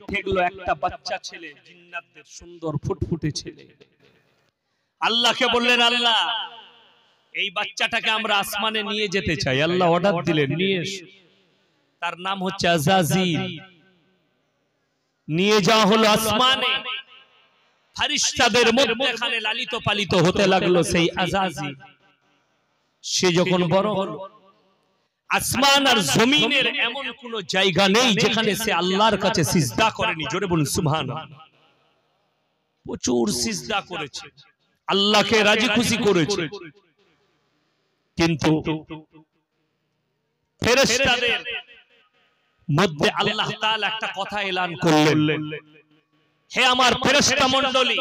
ঠেকলো একটা বাচ্চা ছেলে, জিন্নাতদের সুন্দর ফুটফুটে ছেলে। আল্লাহকে বললেন, আল্লাহ এই বাচ্চাটাকে আমরা আসমানে নিয়ে যেতে চাই। আল্লাহ অর্ডার দিলেন, নিয়ে এসো। তার নাম হচ্ছে আজাজিল। নিয়ে যাওয়া হলো আসমানে। ফেরেশতাদের মধ্যখানে লালিত পালিত হতে লাগলো সেই আজাজিল। সে যখন বড় হলো, আসমান আর জমিনের এমন কোন জায়গা নেই যেখানে সে আল্লাহর কাছে সিজদা করেনি। জোরে বলুন সুবহানাল্লাহ। প্রচুর সিজদা করেছে, আল্লাহকে রাজি খুশি করেছে। কিন্তু ফেরেশতাদের মধ্যে আল্লাহ তাআলা একটা কথা এলান করলেন, হে আমার ফেরেশতা মণ্ডলী,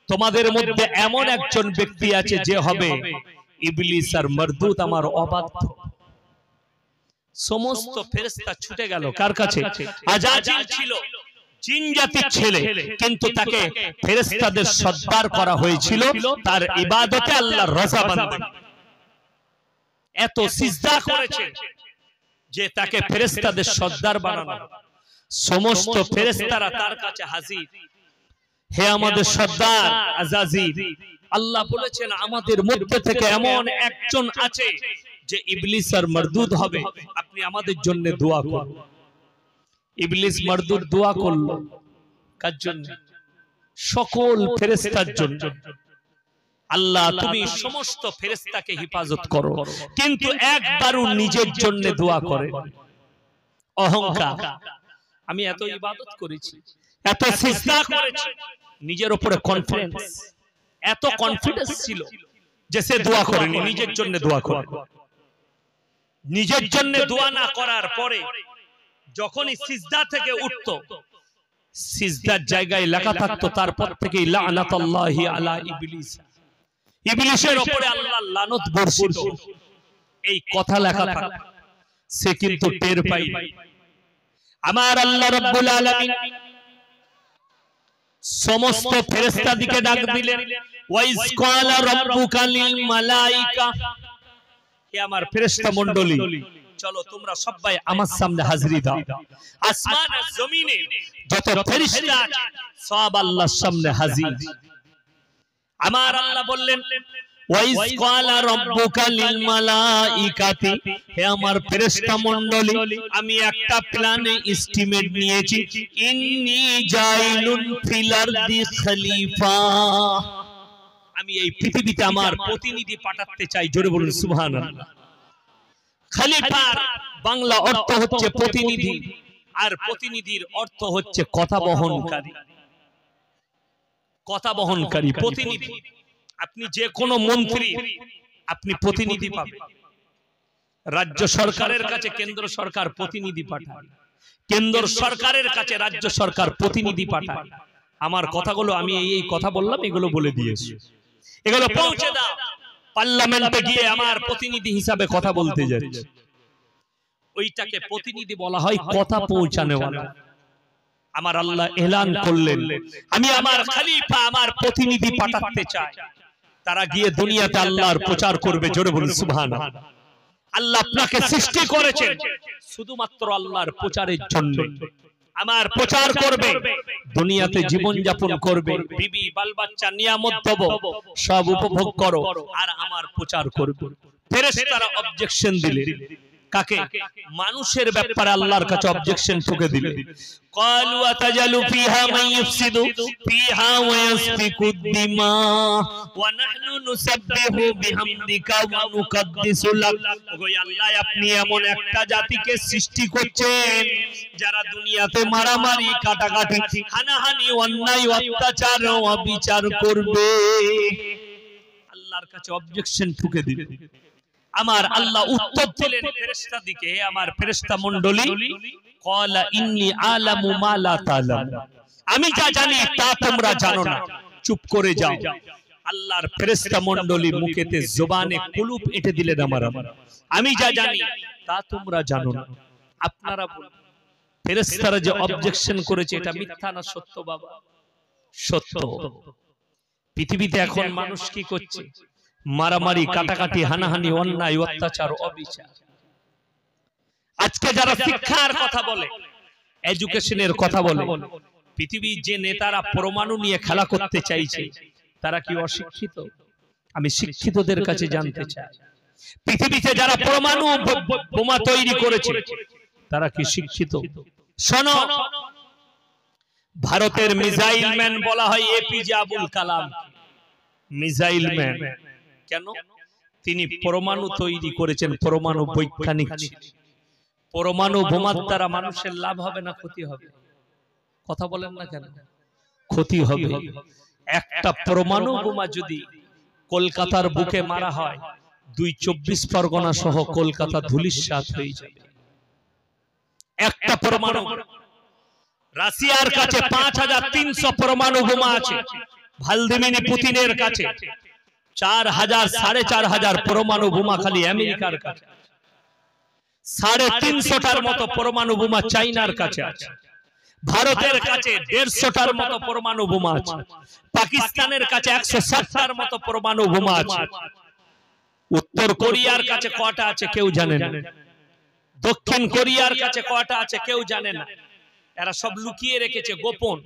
তোমাদের মধ্যে এমন একজন ব্যক্তি আছে যে হবে ইবলিস আর মারদুদ, আমার অবাধ্য। সমস্ত ফেরেশতা ছুটে গেল কার কাছে? আজাজিল ছিল জিন জাতির ছেলে, কিন্তু তাকে ফেরেশতাদের সর্দার করা হয়েছিল তার ইবাদতে আল্লাহর রজামন্দি। এত সিজদা করেছে যে তাকে ফেরেশতাদের সর্দার বানানো। সমস্ত ফেরেশতারা তার কাছে হাজির। হে আমাদের সর্দার আজাজিল, আল্লাহ বলেছেন আমাদের মধ্যে থেকে এমন একজন আছে যে ইবলিস আর মারদুদ হবে, আপনি আমাদের জন্য দোয়া করুন। ইবলিস মারদুদ দোয়া করলো কার জন্য? সকল ফেরেশতার জন্য। আল্লাহ তুমি সমস্ত ফেরেশতাকে হেফাজত করো, কিন্তু একবারও নিজের জন্য দোয়া করে। অহংকার, আমি এত ইবাদত করেছি, এত সিজদা করেছি, নিজের উপরে কনফিডেন্স, এত কনফিডেন্স ছিল যে সে দোয়া করেনি, নিজের জন্য দোয়া করে। নিজের জন্য দোয়া না করার পরে যখনই সিজদা থেকে উঠতো, সিজদার জায়গায় লেখা থাকতো তারপর থেকে লানাতুল্লাহি আলা ইবলিস, ইবলিসের উপরে আল্লাহর লানত বর্ষিত, এই কথা লেখা থাকতো। সে কিন্তু টের পায়নি। আমার আল্লাহ রাব্বুল আলামিন সমস্ত ফেরেশতাদিকে ডাক দিলেন, ওয়াইজ ক্বালা রাব্বুকা লিল মালাইকা, হে আমার ফেরেশতা মণ্ডলী, চলো তোমরা সবাই আমার সামনে হাজিরি দাও। আসমান আর জমিনে যত ফেরেশতা আছে সব আল্লাহর সামনে হাজির। আমার আল্লাহ বললেন, ওয়াইজ ক্বালা রাব্বুকা লিল মালাইকাতি, হে আমার ফেরেশতা মণ্ডলী, আমি একটা প্ল্যানে এস্টিমেট নিয়েছি, ইন্নী জাইলুন ফিল আরদি খলিফা, আমি এই পৃথিবীতে আমার প্রতিনিধি পাঠাতে চাই। জোরে বলুন সুবহানাল্লাহ। খলিফার বাংলা অর্থ হচ্ছে প্রতিনিধি, আর প্রতিনিধির অর্থ হচ্ছে কথা বহনকারী। কথা বহনকারী প্রতিনিধি। আপনি যে কোনো মন্ত্রী, আপনি প্রতিনিধি পাবেন। রাজ্য সরকারের কাছে কেন্দ্র সরকার প্রতিনিধি পাঠায়, কেন্দ্র সরকারের কাছে রাজ্য সরকার প্রতিনিধি পাঠায়। আমার কথাগুলো আমি এই কথা বললাম, এগুলো বলে দিয়েছি, এগুলো পৌঁছে দাও। পার্লামেন্টে গিয়ে আমার প্রতিনিধি হিসাবে কথা বলতে যাচ্ছে, ওইটাকে প্রতিনিধি বলা হয়, কথা পৌঁছানোওয়ালা। আমার আল্লাহ এলান করলেন, আমি আমার খলিফা, আমার প্রতিনিধি পাঠাতে চাই, তারা গিয়ে দুনিয়াতে আল্লাহর প্রচার করবে। জোরে বলুন সুবহানাল্লাহ। আল্লাহ আপনাকে সৃষ্টি করেছেন শুধুমাত্র আল্লাহর প্রচারের জন্য। আমার প্রচার করবে, দুনিয়াতে জীবন যাপন করবে, বিবি বাল বাচ্চা নিয়ামত দেব, সব উপভোগ করো, আর আমার প্রচার করবে। ফেরেশতারা অবজেকশন দিলেন, কাকে? মানুষের ব্যাপারে আল্লাহর কাছে অবজেকশন ঠুকে দিলেন। ক্বালু আতাজালু ফিহা মান ইফসিদু ফিহা ওয়া ইয়াসফিকু দিমা ওয়া নাহনু নুসাব্বিহু বিহামদিকা ওয়া নুকাদ্দিসু লাক। ওগো আল্লাহ, আপনি এমন একটা জাতিকে সৃষ্টি করছেন যারা দুনিয়াতে মারামারি, কাটাকাটি, হানাহানি, অন্যায়, অত্যাচার, অবিচার করবে। আল্লাহর কাছে অবজেকশন ঠুকে দিলেন। আমার আল্লাহ উত্তর দিলেন ফেরেশতাদিকে, হে আমার ফেরেশতা মণ্ডলী, ক্বালা ইন্নী আলামু মা লা তা'লাম, আমি যা জানি তা তোমরা জানো না, চুপ করে যাও। আল্লাহর ফেরেশতা মণ্ডলী মুখেতে জবানে কুলুপ এঁটে দিলেন, আমি যা জানি তা তোমরা জানো না। আপনারা বলুন, ফেরেশতারা যে অবজেকশন করেছে এটা মিথ্যা না সত্য? বাবা সত্য। পৃথিবীতে এখন মানুষ কি করছে? মারামারি, কাটাকাটি, হানাহানি, অন্যায়, অত্যাচার, অবিচার। আজকে যারা শিক্ষার কথা বলে, এডুকেশনের কথা বলে, পৃথিবীর যে নেতারা পরমাণু নিয়ে খেলা করতে চাইছে তারা কি অশিক্ষিত? আমি শিক্ষিতদের কাছে জানতে চাই, পৃথিবীতে যারা পরমাণু বোমা তৈরি করেছে তারা কি শিক্ষিত? শোনো, ভারতের মিসাইল ম্যান বলা হয় APJ Abul Kalam. Missile man কেন? তিনি পরমাণু তৈরি করেছেন, পরমাণু বৈজ্ঞানিক ছিলেন। পরমাণু বোমার দ্বারা মানুষের লাভ হবে না ক্ষতি হবে? কথা বলেন না কেন? ক্ষতি হবে। একটা পরমাণু বোমা যদি কলকাতার বুকে মারা হয়, 2 24 পরগনা সহ কলকাতা ধূলিসাৎ হয়ে যাবে। একটা পরমাণু। রাশিয়ার কাছে 5300 পরমাণু বোমা আছে, ভ্লাদিমির পুতিনের কাছে 4000 4500 পরমাণু বোমা খালি আমেরিকার কাছে, 350টার মতো পরমাণু বোমা চাইনার কাছে আছে, ভারতের কাছে 150টার মতো পরমাণু বোমা আছে, পাকিস্তানের কাছে 160টার মতো পরমাণু বোমা আছে, উত্তর কোরিয়ার কাছে কয়টা আছে কেউ জানে না, দক্ষিণ কোরিয়ার কাছে কয়টা আছে কেউ জানে না। এরা সব লুকিয়ে রেখেছে, গোপন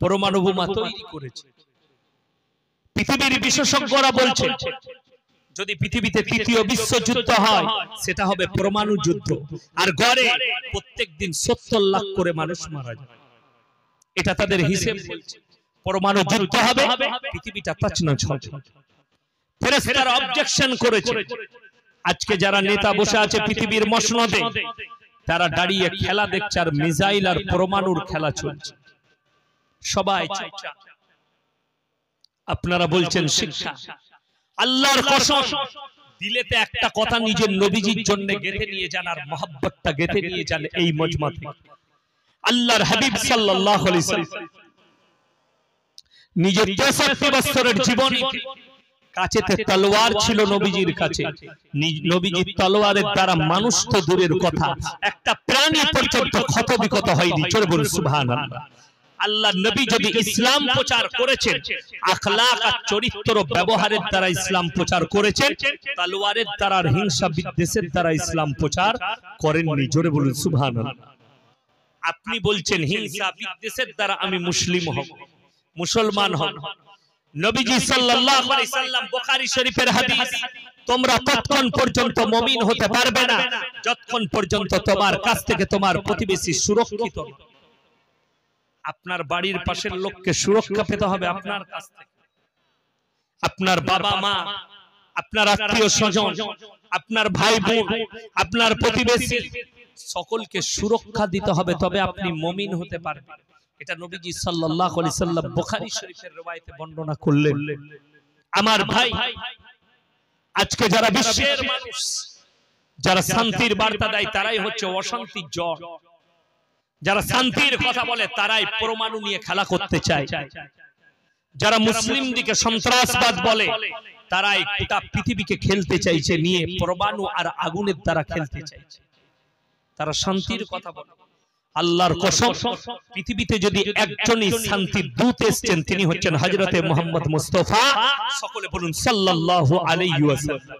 পরমাণু বোমা তৈরি করেছে। পৃথিবীর বিশেষজ্ঞরা বলছে যদি পৃথিবীতে তৃতীয় বিশ্বযুদ্ধ হয় সেটা হবে পরমাণু যুদ্ধ, আর গড়ে প্রত্যেকদিন 70 লাখ করে মানুষ মারা যায়। এটা তাদের হিসেব বলছে। পরমাণু যুদ্ধ হবে, পৃথিবীটা তছনছ হবে। ফেরেশতারা অবজেকশন করেছে। আজকে যারা নেতা বসে আছে পৃথিবীর মসনদে, তারা দাঁড়িয়ে খেলা দেখছে আর মিসাইল আর পরমাণুর খেলা চলছে। সবাই চুপচাপ। আপনারা বলছেন শিক্ষা। আল্লাহর কসম, দিলেতে একটা কথা নিজের নবীজির জন্য গেঁথে নিয়ে যান আর মহব্বতটা গেঁথে নিয়ে যান এই মজমা থেকে। আল্লাহর হাবিব সাল্লাল্লাহু আলাইহি ওয়াসাল্লাম নিজের 63 বছরের জীবনীতে কাছেতে তলোয়ার ছিল নবীজির কাছে। নবীজির তলোয়ারের দ্বারা মানুষ তো দূরের কথা, একটা প্রাণী পর্যন্ত ক্ষতবিক্ষত হয়নি। চলে বলুন সুবহানাল্লাহ। আল্লাহ নবী যদি ইসলাম প্রচার করেছেন, আখলাক আর চরিত্র ব্যবহারের দ্বারা ইসলাম প্রচার করেছেন, তলোয়ারের দ্বারা হিংসা বিদ্বেষের দ্বারা ইসলাম প্রচার করেননি। জোরে বলুন সুবহানাল্লাহ। আপনি বলছেন হিংসা বিদ্বেষের দ্বারা আমি মুসলিম হব, মুসলমান হব। নবীজি সাল্লাল্লাহু আলাইহি সাল্লাম বুখারী শরীফের হাদিস, তোমরা ততক্ষণ পর্যন্ত মুমিন হতে পারবে না যতক্ষণ পর্যন্ত তোমার কাছ থেকে তোমার প্রতিবেশী সুরক্ষিত। আপনার বাড়ির পাশের লোককে সুরক্ষা পেতে হবে আপনার কাছ থেকে। আপনার বাবা মা, আপনার আত্মীয় স্বজন, আপনার ভাই বোন, আপনার প্রতিবেশী, সকলকে সুরক্ষা দিতে হবে, তবে আপনি মুমিন হতে পারবেন। এটা নবীজি সাল্লাল্লাহু আলাইহি সাল্লাম বুখারী শরীফের রওয়ায়াতে বর্ণনা করলেন। আমার ভাই, আজকে যারা বিশ্বের মানুষ, যারা শান্তির বার্তা দেয় তারাই হচ্ছে অশান্তির জড়। যারা শান্তির কথা বলে তারাই পরমাণু নিয়ে খেলা করতে চায়। যারা মুসলিম দিকে সন্ত্রাসবাদ বলে তারাই গোটা পৃথিবীকে খেলতে চাইছে নিয়ে, পরমাণু আর আগুনের দ্বারা খেলতে চাইছে। তারা শান্তির কথা বলে। আল্লাহর কসম, পৃথিবীতে যদি একজনই শান্তির দূত এসেছেন তিনি হচ্ছেন হযরতে মুহাম্মদ মুস্তাফা, সকলে বলুন সাল্লাল্লাহু আলাইহি ওয়াসাল্লাম।